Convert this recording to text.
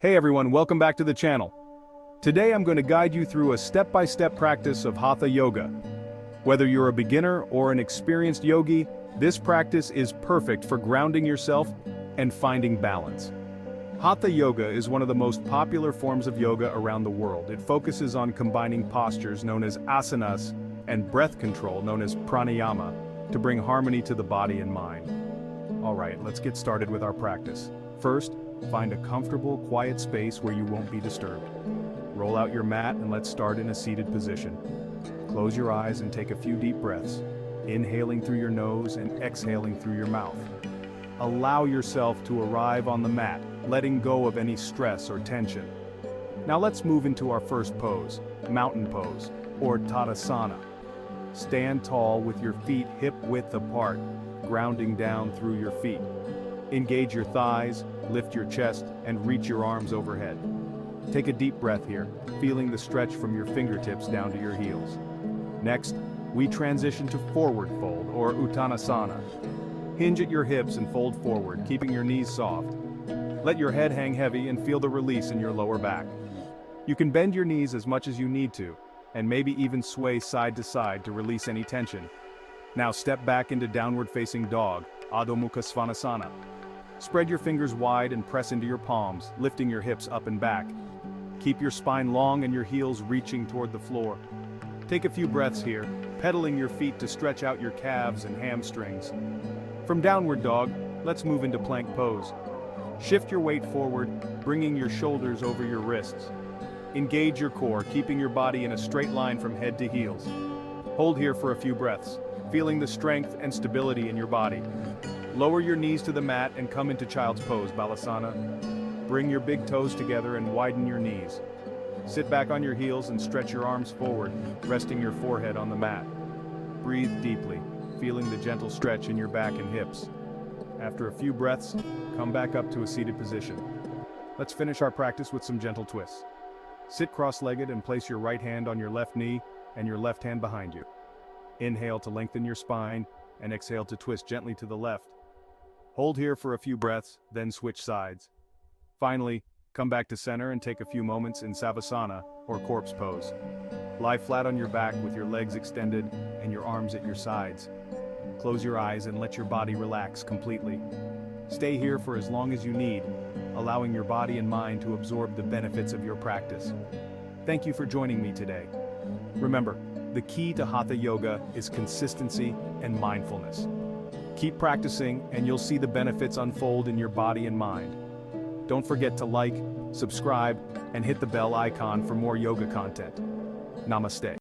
Hey everyone, welcome back to the channel. Today I'm going to guide you through a step-by-step practice of Hatha Yoga. Whether you're a beginner or an experienced yogi, this practice is perfect for grounding yourself and finding balance. Hatha Yoga is one of the most popular forms of yoga around the world. It focuses on combining postures known as asanas and breath control known as Pranayama to bring harmony to the body and mind. Alright, let's get started with our practice. First, find a comfortable, quiet space where you won't be disturbed. Roll out your mat and let's start in a seated position. Close your eyes and take a few deep breaths, inhaling through your nose and exhaling through your mouth. Allow yourself to arrive on the mat, letting go of any stress or tension. Now let's move into our first pose, mountain pose, or Tadasana. Stand tall with your feet hip-width apart, grounding down through your feet. Engage your thighs, lift your chest, and reach your arms overhead. Take a deep breath here, feeling the stretch from your fingertips down to your heels. Next, we transition to forward fold, or Uttanasana. Hinge at your hips and fold forward, keeping your knees soft. Let your head hang heavy and feel the release in your lower back. You can bend your knees as much as you need to, and maybe even sway side to side to release any tension. Now step back into downward facing dog, Adho Mukha Svanasana. Spread your fingers wide and press into your palms, lifting your hips up and back. Keep your spine long and your heels reaching toward the floor. Take a few breaths here, pedaling your feet to stretch out your calves and hamstrings. From downward dog, let's move into plank pose. Shift your weight forward, bringing your shoulders over your wrists. Engage your core, keeping your body in a straight line from head to heels. Hold here for a few breaths, feeling the strength and stability in your body. Lower your knees to the mat and come into child's pose, Balasana. Bring your big toes together and widen your knees. Sit back on your heels and stretch your arms forward, resting your forehead on the mat. Breathe deeply, feeling the gentle stretch in your back and hips. After a few breaths, come back up to a seated position. Let's finish our practice with some gentle twists. Sit cross-legged and place your right hand on your left knee and your left hand behind you. Inhale to lengthen your spine and exhale to twist gently to the left. Hold here for a few breaths, then switch sides. Finally, come back to center and take a few moments in Savasana, or corpse pose. Lie flat on your back with your legs extended and your arms at your sides. Close your eyes and let your body relax completely. Stay here for as long as you need, allowing your body and mind to absorb the benefits of your practice. Thank you for joining me today. Remember, the key to Hatha Yoga is consistency and mindfulness. Keep practicing and you'll see the benefits unfold in your body and mind. Don't forget to like, subscribe, and hit the bell icon for more yoga content. Namaste.